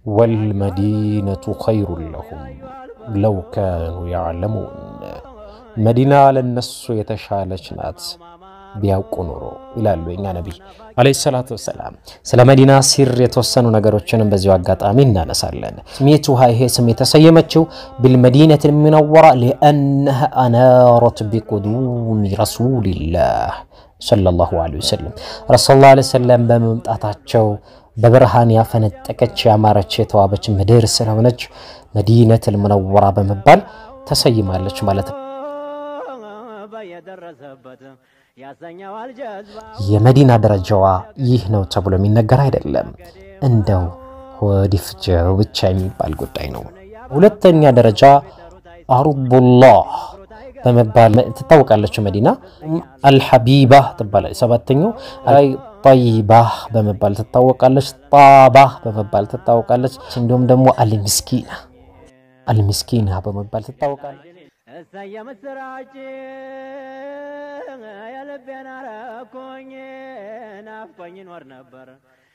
والمدينة خير لهم لو كانوا يعلمون مدينة للناس يتشالج نات بياوقوا نورو ይላሉ የኛ ነብይ አለይሂ ሰላቱ ወሰለም ስለ መዲና ሲር የተወሰኑ ነገሮችን በዚሁ አጋጣሚ እናነሳለን ስሜቱሃ ይሄ ስም የተሰየመችው بالمدينة المنورة لأنها أنارت بقدوم رسول الله صلى الله عليه وسلم رسول الله عليه وسلم በመምጣታቸው በብርሃን ያፈነጠቀች ያማረች የተዋበች ምድር ስለሆነች مدينة المنورة በመባል ተሰይማለች ማለት ነው የመዲና ደረጃዋ ይህ ነው ተብሎ የሚነገር አይደለም እንደው ወዲፍጀው ብቻ የሚባል ጉዳይ ነው ሁለተኛ ደረጃ አርዱላህ በመባል ትታወቃለች መዲና አልሐቢባ ትባላለች ሰባተኛው አይ طيبة በመባል ትታወቃለች ጣባህ በመባል ትታወቃለች እንዲሁም ደግሞ አልሚስኪና በመባል ትታወቃለች السيام السراج يا لبنا راكوني نافقين ورنبر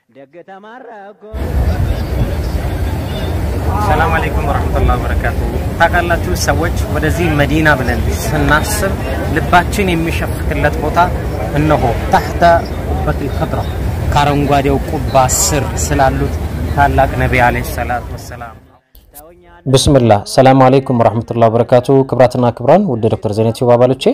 دقت ماركو السلام عليكم ورحمة الله وبركاته ታቃላችሁ ሰዎች ወደዚህ መዲና ብለን ስናስብ ልባችን የሚሸፍክለት ቦታ እነሆ تحت قبة الخضرة ካረንጓዴው ቁባ ስር ስላሉት ታላቅ ነብይ አለይሂ ሰላቱ ወሰላም بسم الله السلام عليكم ورحمة الله وبركاته كبراتنا كبران ود دكتور زينتي وبابالوچي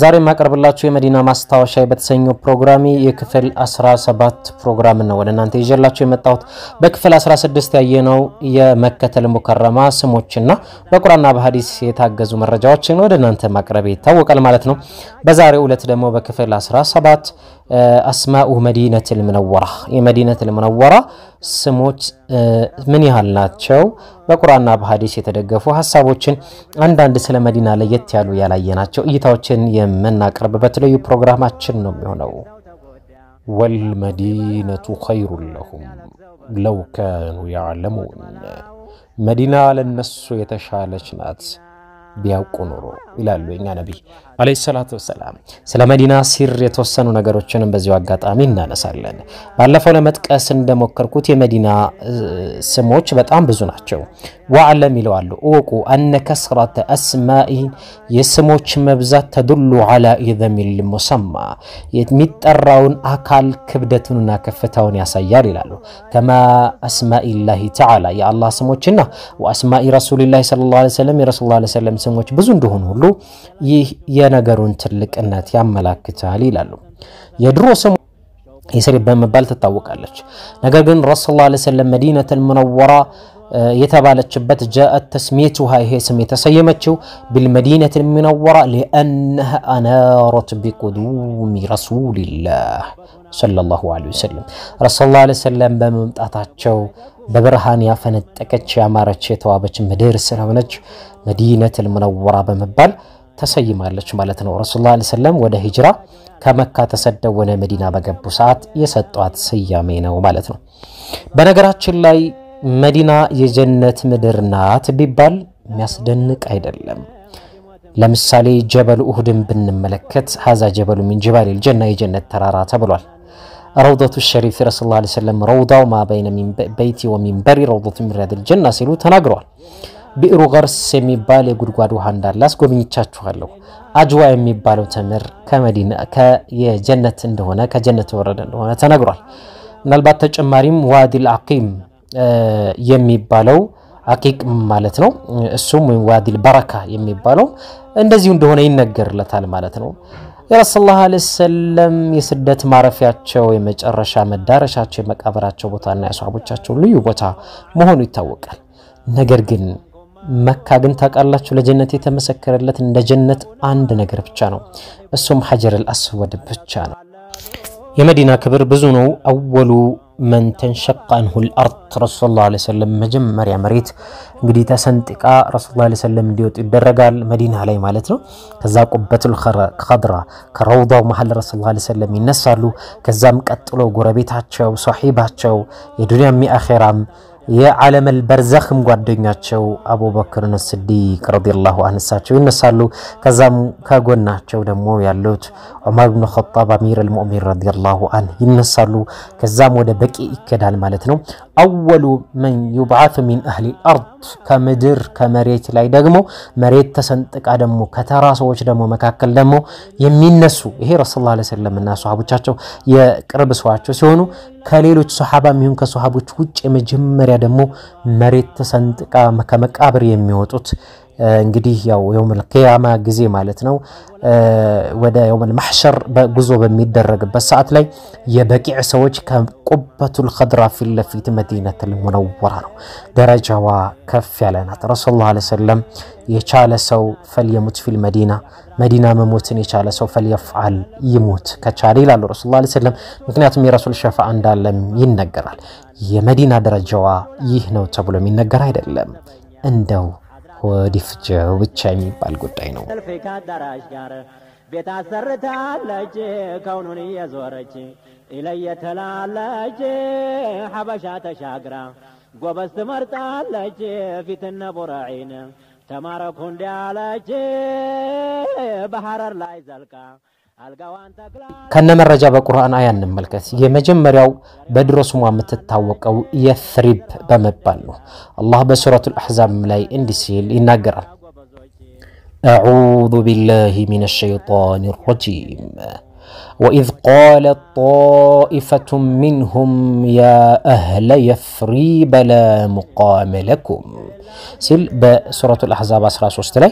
ዛሬ ማቀርብላችሁ የመዲና ማስታወሻ በተሰኘው ፕሮግራሚ የክፍል 17 ፕሮግራም ነው ወለናንተ ይጀላችሁ የመጣሁት በክፍል 16 ያየነው የመከተል ሙከረማ ስሞችና በቁርአንና በሐዲስ የታገዙ መረጃዎችን ወለናንተ ማቅረብ ይታወቃል ማለት ነው በዛሬው ዕለት ደግሞ በክፍል 17 አስማኡ መዲነቱል ሙነወራ የመዲነቱል ሙነወራ ስሞች ምን ያህል ናቸው በቁርአንና በሐዲስ የተደገፉ ሐሳቦችን አንዳንድ ስለ መዲና ለየት ያሉ ያላየናቸው እይታዎችን የምናቀርብበት ልዩ ፕሮግራማችን ነው የሚሆነው والمدينة خير لهم لو كانوا يعلمون مدينة للناس የተሻለች ናት ቢያውቁ ኖሮ ይላሉ የኛ ነብይ አለይሂ ሰላቱ ወሰለም ስለ መዲና ሲር የተወሰኑ ነገሮችን በዚሁ አጋጣሚ እናነሳለን ባለፈው ለመጥቀስ እንደሞከርኩት የመዲና ስሞች በጣም ብዙ ናቸው ወዓለም ይላሉ ወቁ አን ከስራት አስማኢ የስሞች መብዛት ተدل على اذم المسمى የሚጠራውን አካል ክብደቱንና ከፍታውን ያሳያል ይላሉ كما اسماء الله تعالى يا الله ስሞችና ወአስማኢ ረሱልላህ ሰለላሁ ዐለይሂ ወሰለም የረሱላህ ሰለላሁ ዐለይሂ ወሰለም ስሞች ብዙ እንደሆኑ ሁሉ ይህ የነገሩን ትልቅነት ያመላክታል ይላሉ የድሮ ስሙ የሰሪብ በመባል ትታወቃለች ነገር ግን ረሱላህ ሰለላሁ ዐለይሂ ወሰለም መዲነቱል ሙነወራ የተባለችበት جاءت تسميتها هي ስም የተሰየመችው بالمدينة المنورة لأنها أنارت بقدوم رسول الله صلى الله عليه وسلم رسول الله عليه وسلم በመምጣታቸው በብርሃን ያፈነጠቀች ያማረች የተዋበች ምድር ስለሆነች መዲነቱል ሙነወራ በመባል ተሰይማለች ማለት ነው ረሱላህ ሰለላሁ ዐለይሂ ወሰለም ወደ ሂጅራ ከመካ ተሰደው ወደ መዲና በገቡ ሰዓት የሰጧት ስያሜ ነው ማለት ነው በነገራችን ላይ መዲና የጀነት ምድር ናት ቢባል የሚያስደንቅ አይደለም ለምሳሌ ጀበል ኡሁድን ብንመለከት هذا جبل من جبال الجنة የጀነት ተራራ ተብሏል روضة الشريف رسول الله صلى الله عليه وسلم روضة ما بين من بيتي ومنبري روضة من رياض الجنة ሲሉ ተናግረዋል ቢሩ ገርስ የሚባል የጉድጓድ ውሃ እንዳለ አስጎብኝቻችኋለሁ አጅዋ የሚባለው ተምር ከመዲና ከየጀነት እንደሆነ ከጀነት ወረደ እንደሆነ ተናግሯል ምናልባት ተጨማሪም ዋዲል አቂም የሚባለው አቂቅ ማለት ነው እሱም ዋዲል በረካ የሚባለው እንደዚሁ እንደሆነ ይነገርለታል ማለት ነው የረሱላህ ሰለላሁ ዐለይሂ ወሰለም የስደት ማረፊያቸው የመጨረሻ መዳረሻቸው መቃብራቸው ቦታና ያሷቦቻቸው ልዩ ቦታ መሆኑ ይታወቃል ነገር ግን መካ ግን ታቃላችሁ ለጀነት የተመሰከረለት እንደ ጀነት አንድ ነገር ብቻ ነው እሱም ሐጀር አልአስወድ ብቻ ነው የመዲና ክብር ብዙ ነው አወሉ من تنشق عنه الارض رسول الله عليه وسلم መጀመሪያ መሬት እንግዲህ ተሰንጥቃ ረሱላህ ሰለላሁ ዐለይሂ ወሰለም እንዲወጡ ይደረጋል መዲና ላይ ማለት ነው ከዛ ቁበቱል ኸድራ ከረውዳው መሐል ረሱላህ ሰለላሁ ዐለይሂ ወሰለም ይነሳሉ ከዛም ቀጥሎ ጎረቤታቸው ሷሂባቸው የዱንያም የአኺራም የዓለም البرزخም ጓደኛቸው አቡበክር الصديق ረዲየላሁ ዐንሁ ይነሳሉ ከዛም ከጎናቸው ደግሞ ያሉት ዑመር ኢብኑ ኸጣብ አሚር المؤمن ረዲየላሁ ዐንሁ ይነሳሉ ከዛም ወደ በቂ ይከዳል ማለት ነው اول من يبعث من اهل الارض ከምድር ከመሬት ላይ ደግሞ መሬት ተሰንጥቃ ደግሞ ከተራሶች ደግሞ መካከል ደግሞ የሚነሱ ይሄ ረሱላህ ሰለላሁ ዐለይሂ ወሰለም እና ሱሐቦቻቸው የቅርብ ሰዋቸው ሲሆኑ ከሌሎች ሱሐባም ይሁን ከሱሐቦች ውጭ የመጀመሪያ ደግሞ መሬት ተሰንጥቃ ከመቃብር የሚወጡት እንግዲህ ያው የውመል ቂያማ ጊዜ ማለት ነው ወደ የውመል ማህሸር በጉዞ በሚደረግበት ሰዓት ላይ የበቂዕ ሰዎች ከቁበቱል ኸድራ ፊት መዲነቱል ሙነወራ ነው ደረጃዋ ከፍ ያለናት ረሱላህ ሰለላሁ ዐለይሂ ወሰለም የቻለ ሰው ፈልየሙት ፊል መዲና መሞትን የቻለ ሰው ፈልየፍዓል ይሞት ከቻለ ይላሉ ረሱላህ ሰለላሁ ዐለይሂ ወሰለም ምክንያቱም የረሱል ሸፋዓ እንዳለም ይነገራል የመዲና ደረጃዋ ይህ ነው ተብሎ የሚነገር አይደለም እንደው ወዲፍጀው ብቻ የሚባል ጉዳይ ነው ቤት አሰርታለች ከውኑን እየዞረች ኢለየተላለች ሐበሻ ተሻግራ ጎበዝ ትመርጣለች ፊትና ቡራዒን ተማረኩ እንዲያለች በሐረር ላይ ዘልቃ ከነ መረጃ በቁርአን አያ እንመልከት የመጀመሪያው በድሮ ስሟ የምትታወቀው የስሪብ በመባል ነው አላህ በሱረቱል አሕዛብ ላይ እንዲህ ሲል ይናገራል أعوذ بالله من الشيطان الرجيم وإذ قالت طائفة منهم يا أهل يثريب لا مقام لكم سيل بسورة الأحزاب 13 ላይ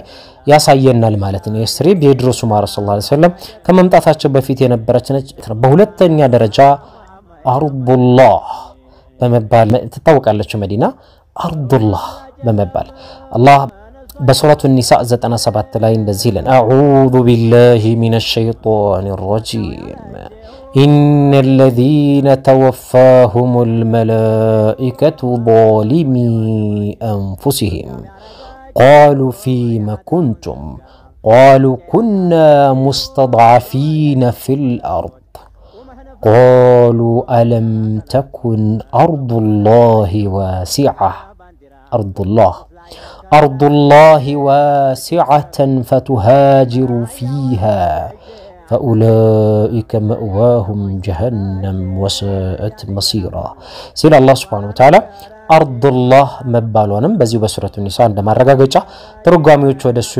ያሳየናል ማለት ነው የስሪብ የድሮሱ ማር ሰለላሁ ዐለይሂ ወሰለም ከመምጣታቸው በፊት የነበረች ነች በሁለተኛ ደረጃ አርዱላህ በመባል ትታወቃለች መዲና አርዱላህ በመባል አላህ بسورة النساء 97 ላይ እንደዚህ ይላል أعوذ بالله من الشيطان الرجيم إن الذين توفاهم الملائكة ظالمي أنفسهم قالوا فيما كنتم قالوا كنا مستضعفين في الأرض قالوا ألم تكن أرض الله واسعة أرض الله واسعة فتهاجروا فيها فأولئك مأواهم جهنم وساءت مصيرا سيل الله سبحانه وتعالى أرض الله مبالونم بزي بسورة النساء عندما رجعت ترجميوش ودسو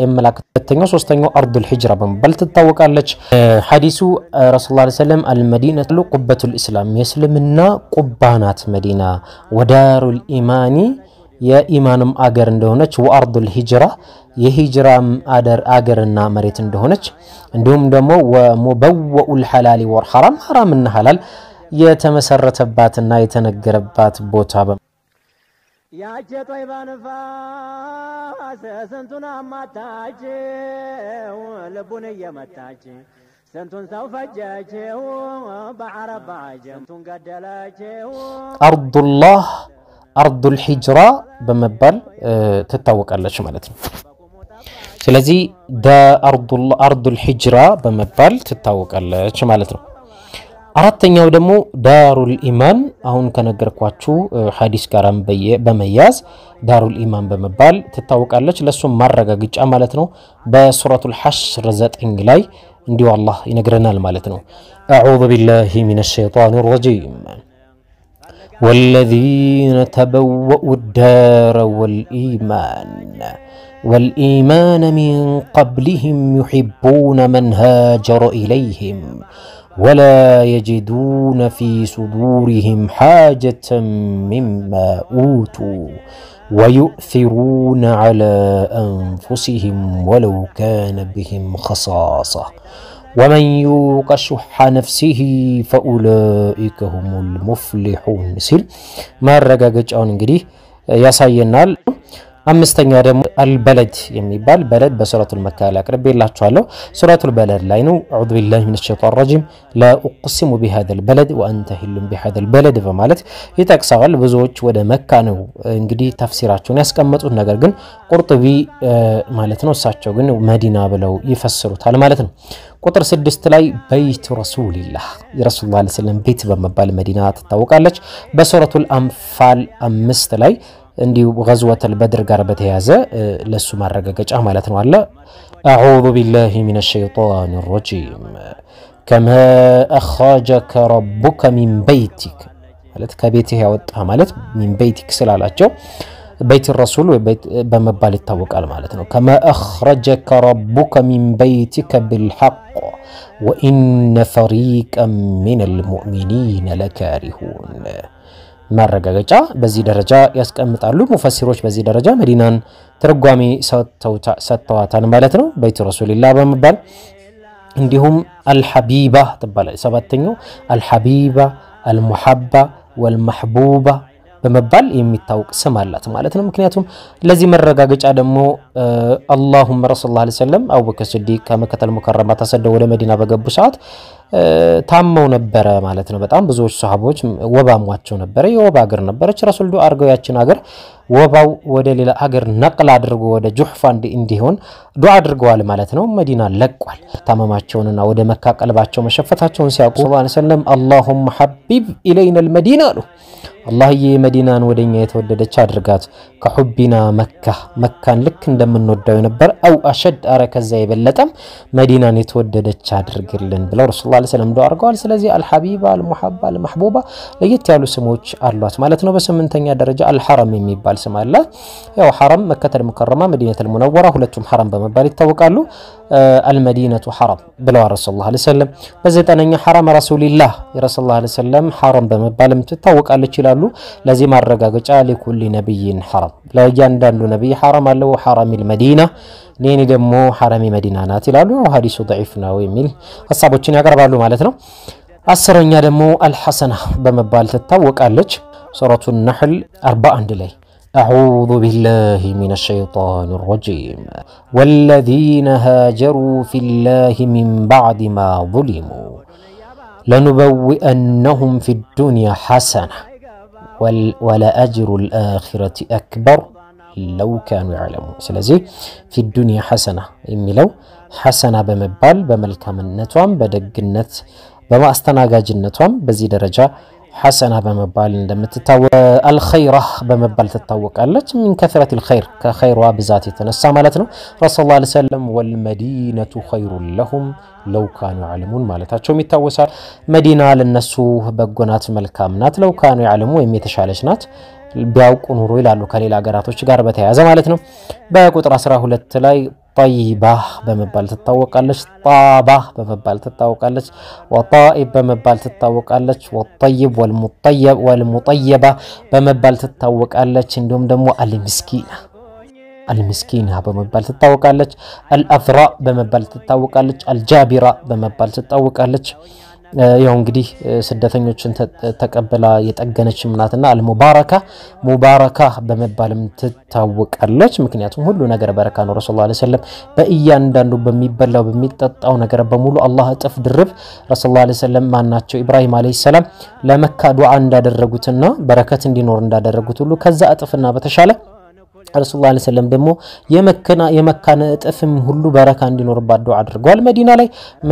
يملك التنيو سوستنيو أرض الحجرة بل تتوقع لك حديث رسول الله عليه وسلم المدينة قبة الإسلام يسلمنا قبانات مدينة ودار الإيمان የኢማንም አገር እንደሆነች ወአርዱል ሂጅራ የሂጅራም አገርና መሬት እንደሆነች እንዲሁም ደግሞ ወሙበወኡል ሐላል ወሐራም ሐራምና ሐላል የተመሰረተባትና የተነገረባት ቦታ ያጀ ጦይባን ፋስ ሰንቱን አማታች ልቡን የመታች ሰንቱን ሰው ፈጀች በአረብ አጀምቱን ገደለች አርዱላህ أرض الحجرة بمبال تتوقعلش مالتنا ስለዚህ أرض الحجرة بمبال تتوقعلش مالتنا አራተኛው ደግሞ ዳሩል ኢማን አሁን ከነገርኳችሁ ሐዲስ ጋራም በመያዝ ዳሩል ኢማን በመባል ትታወቃለች ለሱም ማረጋግጫ ማለት ነው በሱረቱል ሐሽር 9 ላይ እንዲሁ አላህ ይነግረናል ማለት ነው أعوذ بالله من الشيطان الرجيم والذين تبوأوا الدار والإيمان من قبلهم يحبون من هاجر إليهم ولا يجدون في صدورهم حاجة مما أوتوا ويؤثرون على أنفسهم ولو كان بهم خصاصة ومن يوق شح نفسه فأولئك هم المفلحون ሲል ማረጋገጫውን እንግዲህ ያሳየናል አምስተኛ ደግሞ አልበለድ የሚባል በለድ በሱረቱል መካ ላይ አቅርቤላችኋለሁ። ሱረቱል በለድ ላይ ነው። አዑዙ ቢላሂ ሚነሽ ሸይጣኒር ረጂም ላ ኡቅሲሙ ቢሃዘል በለድ ወአንተ ሂሉን ቢሃዘል በለድ በማለት ይጠቅሳል። ብዙዎች ወደ መካ ነው እንግዲህ ተፍሲራቸውን ያስቀመጡት፣ ነገር ግን ቁርጡቢ ማለት ነው እሳቸው ግን መዲና ብለው ይፈስሩታል ማለት ነው። ቁጥር 6 ላይ በይቱ ረሱልላህ የረሱላህ ሰለላሁ ዐለይሂ ወሰለም ቤት በመባል መዲና ትታወቃለች። በሱረቱል አንፋል 5 ላይ እንዲሁ ገዝወተል በድር ጋር በተያዘ ለሱ ማረጋገጫ ማለት ነው አለ አዑዙ ቢላሂ ሚነሽ ሸይጣኒር ረጂም ከማ አኽረጀከ ረቡከ ሚን በይቲክ ማለት ከቤትህ ያወጣ ማለት ሚን በይቲክ ስላላቸው በይት ረሱል በመባል ይታወቃል ማለት ነው። ከማ አኽረጀከ ረቡከ ሚን በይቲከ ቢልሐቅ ወኢነ ፈሪቀን ሚነል ሙእሚኒነ ለካሪሁን ማረጋገጫ በዚህ ደረጃ ያስቀምጣሉ ሙፈሲሮች። በዚህ ደረጃ መዲናን ትርጓሜ ሰጥተዋታል ማለት ነው በይት ረሱልላህ በመባል። እንዲሁም አልሐቢባ ተባለ። ሰባተኛው አልሐቢባ አልሙሐባ ወልመሕቡባ በመባል የሚታወቅ ስም አላት ማለት ነው። ምክንያቱም ለዚህ መረጋገጫ ደግሞ አላሁመ ረሱላህ ሰለላሁ ዐለይሂ ወሰለም አቡበክር ሲዲቅ ከመከተል ሙከረማ ተሰደው ወደ መዲና በገቡ ሰዓት ታመው ነበረ ማለት ነው። በጣም ብዙዎች ሱሐቦች ወባሟቸው ነበረ። የወባ ሀገር ነበረች። ረሱል ዱዓ አድርገው ያችን ሀገር ወባው ወደ ሌላ ሀገር ነቅል አድርጎ ወደ ጁህፋ እንዲሆን ዱዓ አድርገዋል ማለት ነው። መዲና ለቋል። ታመማቸውንና ወደ መካ ቀልባቸው መሸፈታቸውን ሲያውቁ ሰለላሁ ዐለይሂ ወሰለም አላሁመ ሐቢብ ኢለይና አልመዲና አሉ። አላህዬ መዲናን ወደኛ የተወደደች አድርጋት ከሁቢና መካን ልክ እንደምንወደው ነበር አው አሸድ አረከዛ የበለጠም መዲናን የተወደደች አድርግልን ብለው ረሱላህ ሰለላሁ ዐለይሂ ወሰለም ዱዓ አድርገዋል። ስለዚህ አልሐቢባ አልሙሐባ አልመሕቡባ ለየት ያሉ ስሞች አሏት ማለት ነው። በስምንተኛ ደረጃ አልሐረም የሚባል ስም አለ። ያው ሐረም መከተል ሙከረማ መዲነቱል ሙነወራ ሁለቱም ሐረም በመባል ይታወቃሉ። አልመዲነቱ ሐረም ብለዋል ረሱላህ ሰለላሁ ዐለይሂ ወሰለም። በዘጠነኛ ሐረም ረሱልላህ የረሱላህ ሰለላሁ ዐለይሂ ወሰለም ሐረም በመባልም ትታወቃለች ይላሉ። ለዚህ ማረጋገጫ ለኩል ነብይን ሐረም ለእያንዳንዱ ነብይ ሐረም አለው። ሐረሚል መዲና ለኔ ደግሞ ሐረሚ መዲና ናት ይላሉ። ሐዲሱ ضعيف ነው የሚል ሐሳቦችን ያቀርባሉ ማለት ነው። አስረኛ ደግሞ አልሐሰና በመባል ትታወቃለች። ሱረቱ ነህል 41 ላይ أعوذ بالله من الشيطان الرجيم والذين هاجروا في الله من بعد ما ظلموا لنبوئنهم في الدنيا حسنة ولأجر الآخرة أكبر لو كانوا يعلمون ስለዚህ في الدنيا حسنة የሚለው حسنة በመባል በመልካምነቷም በደግነት በማስተናጋጅነቷም በዚህ ደረጃ حسنة በመባል እንደምትታወቅ الخيرة በመባል ትታወቃለች። من كثرة الخير ከخيرዋ ብዛት የተነሳ ማለት ነው። ረሱላህ ሰለላሁ ዐለይሂ ወሰለም والمدينة خير لهم لو كانوا يعلمون ማለታቸው ይታወሳል። መዲና ለነሱ በጎናት መልካምናት لو كانوا يعلمون የተሻለች ናት ቢያውቁ ኑሮ ይላሉ ከሌላ ሀገራቶች ጋር በተያያዘ ማለት ነው። በቁጥር 12 ላይ طيبة በመባል ትታወቃለች። طابة በመባል ትታወቃለች። وطائب በመባል ትታወቃለች። والطيب والمطيبة በመባል ትታወቃለች። እንዲሁም ደግሞ المسكينة በመባል ትታወቃለች። الأذراء በመባል ትታወቃለች። الجابرة በመባል ትታወቃለች። ያው እንግዲህ ስደተኞችን ተቀበላ የጠገነች ምናትና ሙባረካ በመባልም ትታወቃለች። ምክንያቱም ሁሉ ነገር በረካ ነው። ረሱላህ ሰለላሁ ዐለይሂ ወሰለም በእያንዳንዱ በሚበላው በሚጠጣው ነገር በሙሉ አላህ እጥፍ ድርብ ረሱላህ ሰለላሁ ዐለይሂ ወሰለም ማናቸው ኢብራሂም አለይሂ ሰላም ለመካ ዱዓ እንዳደረጉትና በረከት እንዲኖር እንዳደረጉት ሁሉ ከዛ እጥፍና በተሻለ ረሱላህ ሰለላሁ ዐለይሂ ወሰለም ደግሞ የመካን እጥፍም ሁሉ በረካ እንዲኖርባት ዱዓ አድርገዋል።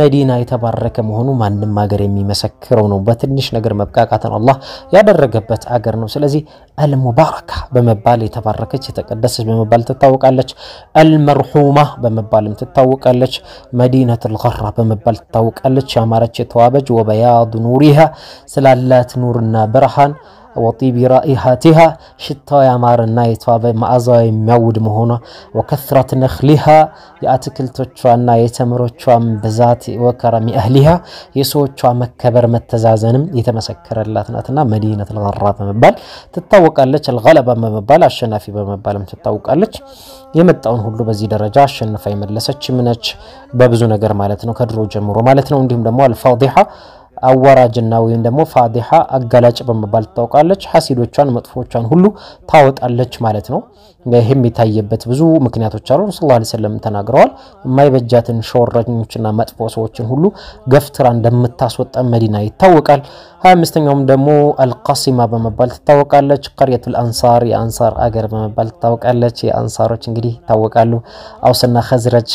መዲና የተባረከ መሆኑ ማንንም ሀገር የሚመሰክረው ነው። በትንሽ ነገር መብቃቃትን አላህ ያደረገበት ሀገር ነው። ስለዚህ አልሙባረካ በመባል የተባረከች የተቀደሰች በመባል ትታወቃለች። አልመርሁማ በመባልም ትታወቃለች። መዲነቱል ገራ በመባል ትታወቃለች። ያማረች የተዋበች ወበያድ ኑሪሃ ስላላት ኑርና ብርሃን وطيب رائحتها شتى يامارنا يتواب معزا يمود مهونا وكثرة نخلها يأتكلتوچوانا يتمروچوام بذات وكرم أهلها يسوچوا مكبر متزازنم يتمسكر اللاتنا مدينة الغراب مبال تتوقعلች الغلبة مبال الشنافي بمبالم تتوقعلች የመጣውን ሁሉ በዚህ ደረጃ አሸንፋ የመለሰች ምነች በብዙ ነገር ማለት ነው ከድሮ ጀምሮ ማለት ነው። እንዲሁም ደግሞ الفاضحة አዋራጅና ወይም ደግሞ ፋዲሃ አጋላጭ በመባል ትታወቃለች ሐሲዶቿን መጥፎቿን ሁሉ ታወጣለች ማለት ነው ይሄም የታየበት ብዙ ምክንያቶች አሉ ሰለላሁ ዐለይሂ ወሰለም ተናግረዋል የማይበጃትን ሾረኞችና መጥፎ ሰዎችን ሁሉ ገፍትራ እንደምታስወጣ መዲና ይታወቃል 25ኛውም ደግሞ አልቃሲማ በመባል ትታወቃለች ቀርየቱል አንሳር የአንሳር አገር በመባል ትታወቃለች የአንሳሮች እንግዲህ ታወቃሉ አውስና ኸዝረጅ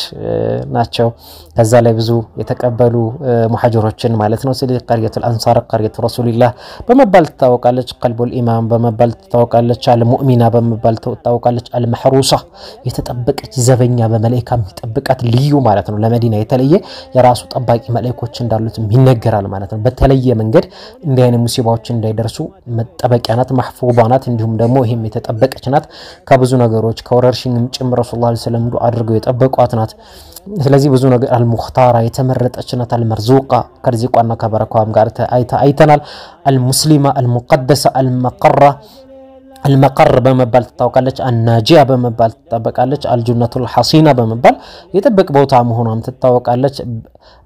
ናቸው ከዛ ላይ ብዙ የተቀበሉ ሙሐጅሮችን ማለት ነው ስለዚህ ቀርየቱል አንሳር ቀርየቱ ረሱልላህ በመባል ትታወቃለች ቀልቡል ኢማም በመባል ትታወቃለች አልሙእሚና በመባል ትታወቃለች አልመህሩሳ የተጠበቀች ዘበኛ በመላእክት የሚጠብቃት ልዩ ማለት ነው ለመዲና የተለየ የራሱ ጠባቂ መላእክቶች እንዳሉት ይነገራል ማለት ነው በተለየ መንገድ እንደ አይነ ሙሲባዎች እንዳይደርሱ መጠበቂያ ናት محفوظة ናት እንዲሁም ደግሞ ይሄም የተጠበቀች ናት ከብዙ ነገሮች ከወረርሽኝም ጭምር ረሱላህ ሰለላሁ ዐለይሂ ወሰለም አድርገው የጠበቋት ናት ስለዚህ ብዙ ነገር አልሙኽታራ የተመረጠች ናት አልመርዙቃ ከርዚቋና ከበረካዋም ጋር አይተናል አልሙስሊማ አልሙቀደሰ المقر በመባል ትታወቃለች الناجية በመባል ትጠበቃለች الجنة الحصينة በመባል የጥብቅ ቦታ መሆኗም ትታወቃለች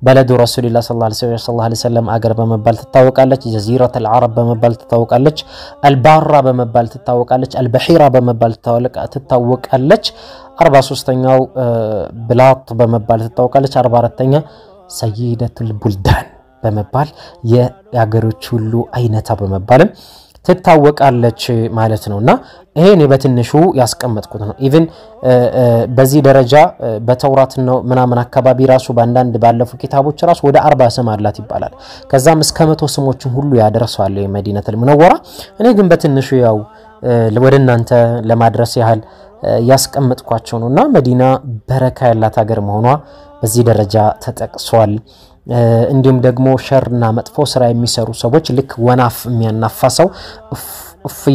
بلد رسول الله صلى الله عليه وسلم አገር በመባል ትታወቃለች جزيرة العرب በመባል ትታወቃለች البارة በመባል ትታወቃለች البحيرة በመባል ትታወቃለች 43ኛው بلاط በመባል ትታወቃለች 44ኛ سيدة البلدان በመባል የአገሮች ሁሉ አይነታ በመባልም ትታወቃለች ማለት ነውና ይሄን በትንሹ ያስቀመጥኩት ነው ኢቭን በዚህ ደረጃ በተውራት ነው ምናምን አካባቢ ራሱ ባንዳንድ ባለፉ ኪታቦች ራሱ ወደ 40 ስም አላት ይባላል ከዛም እስከ 100 ስሞችን ሁሉ ያደርሳሉ የመዲነቱል ሙነወራ እኔ ግን በትንሹ ያው ወደናንተ ለማድረስ ያህል ያስቀመጥኳቸው ነውና መዲና በረካ ያላት ሀገር መሆኗ በዚህ ደረጃ ተጠቅሷል እንዲሁም ደግሞ ሸርና መጥፎ ስራ የሚሰሩ ሰዎች ልክ ወናፍ የሚያናፋሰው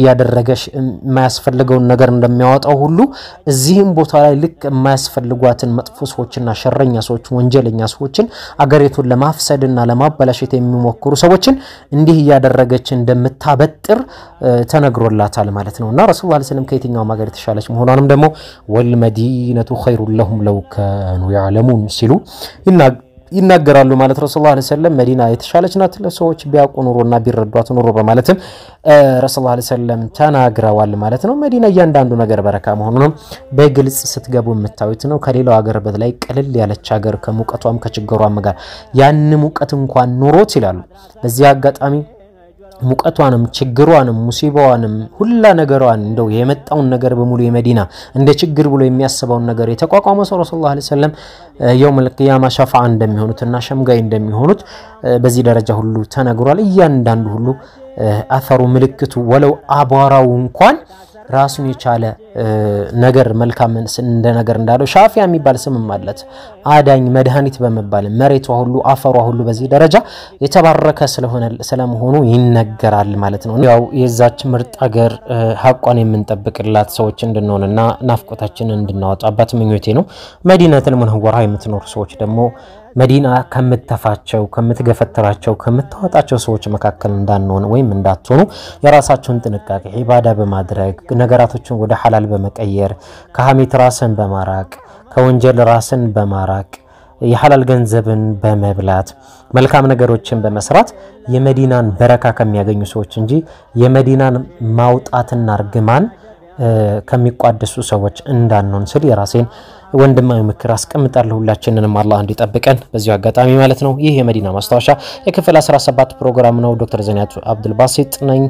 ያደረገሽ የማያስፈልገው ነገር እንደሚያወጣው ሁሉ እዚህም ቦታ ላይ ልክ የማያስፈልጓትን መጥፎ ሰዎችና ሸረኛ ሰዎች ወንጀለኛ ሰዎችን አገሪቱን ለማፍሰድና ለማበላሸት የሚሞክሩ ሰዎችን እንዲህ ያደረገች እንደምታበጥር ተነግሮላታል ማለት ነውና ረሱላህ ሰለላሁ ዐለይሂ ወሰለም ከየትኛው ሀገር ተሻለች መሆኗንም ደግሞ ወልመዲነቱ ኸይሩን ለሁም ለው ካኑ ያዕለሙን ሲሉ ይናገራሉ ማለት ረሱላህ ሰለላሁ ዐለይሂ ወሰለም መዲና የተሻለች ናት ለሰዎች ቢያውቁ ኑሮና ቢረዷት ኑሮ በማለትም ረሱላህ ሰለላሁ ዐለይሂ ወሰለም ተናግረዋል ማለት ነው መዲና እያንዳንዱ ነገር በረካ መሆኑን በግልጽ ስትገቡ የምታዩት ነው ከሌላው ሀገር በላይ ቀለል ያለች ሀገር ከሙቀቷም ከችግሯም ጋር ያን ሙቀት እንኳን ኑሮት ይላሉ በዚህ አጋጣሚ ሙቀቷንም ችግሯንም ሙሲባዋንም ሁላ ነገሯን እንደው የመጣውን ነገር በሙሉ የመዲና እንደ ችግር ብሎ የሚያስበው ነገር የተቋቋመው ረሱላህ ሰለላሁ ዐለይሂ ወሰለም يوم القيامه شفاعة እንደሚሆኑትና ሸምጋይ እንደሚሆኑት በዚህ ደረጃ ሁሉ ተነግሯል እያንዳንዱ ሁሉ አፈሩ ምልክቱ ወለው አቧራው እንኳን ራሱን የቻለ ነገር መልካም እንደ ነገር እንዳለው ሻፊያ የሚባል ስምም አለት አዳኝ መድኃኒት በመባል መሬቷ ሁሉ አፈሯ ሁሉ በዚህ ደረጃ የተባረከ ስለሆነ ይነገራል ማለት ነው ያው የዛች ምርጥ ሀገር ሐቋን የምንጠብቅላት ሰዎች እንድንሆንና ናፍቆታችንን እንድናወጣባት ምኞቴ ነው መዲነቱል ሙነወራ የምትኖር ሰዎች ደግሞ መዲና ከምትተፋቸው ከምትገፈተራቸው ከምታወጣቸው ሰዎች መካከል እንዳንሆን ወይም እንዳትሆኑ የራሳችሁን ጥንቃቄ ኢባዳ በማድረግ ነገራቶችን ወደ ሐላል በመቀየር ከሐሜት ራስን በማራቅ ከወንጀል ራስን በማራቅ የሐላል ገንዘብን በመብላት መልካም ነገሮችን በመስራት የመዲናን በረካ ከሚያገኙ ሰዎች እንጂ የመዲናን ማውጣትና እርግማን ከሚቋደሱ ሰዎች እንዳንሆን ስል የራሴን ወንድማዊ ምክር አስቀምጣለሁ ሁላችንንም አላህ እንዲጠብቀን በዚሁ አጋጣሚ ማለት ነው ይሄ የመዲና ማስታወሻ የክፍል 17 ፕሮግራም ነው ዶክተር ዘኒያት አብዱል ባሲጥ ነኝ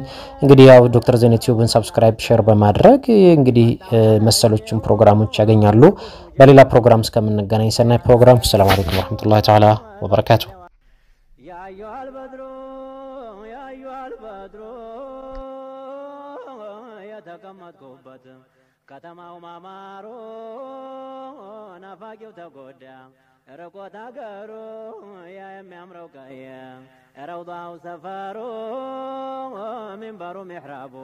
እንግዲህ ያው ዶክተር ዘኒያት ዩቲዩብን ሰብስክራይብ ሼር በማድረግ እንግዲህ መሰሎችን ፕሮግራሞች ያገኛሉ በሌላ ፕሮግራም እስከምንገናኝ ሰናይ ፕሮግራም ሰላም አለይኩም ወራህመቱላሂ ተዓላ ወበረካቱ ያ አዩል በድሩ የተቀመጥኩበት ከተማው ማማሩ ናፋቂው ተጎዳ ርቆት አገሩ ያ የሚያምረው ቀየ ረውዳው ሰፈሩ ሚንበሩ ሚሕራቡ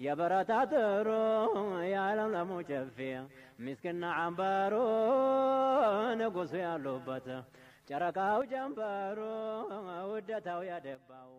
የበረታ ጥሩ የዓለም ለሙጨፌ ምስኪና አንበሩ ንጉሱ ያሉበት ጨረቃው ጀንበሩ ውደታው ያደባው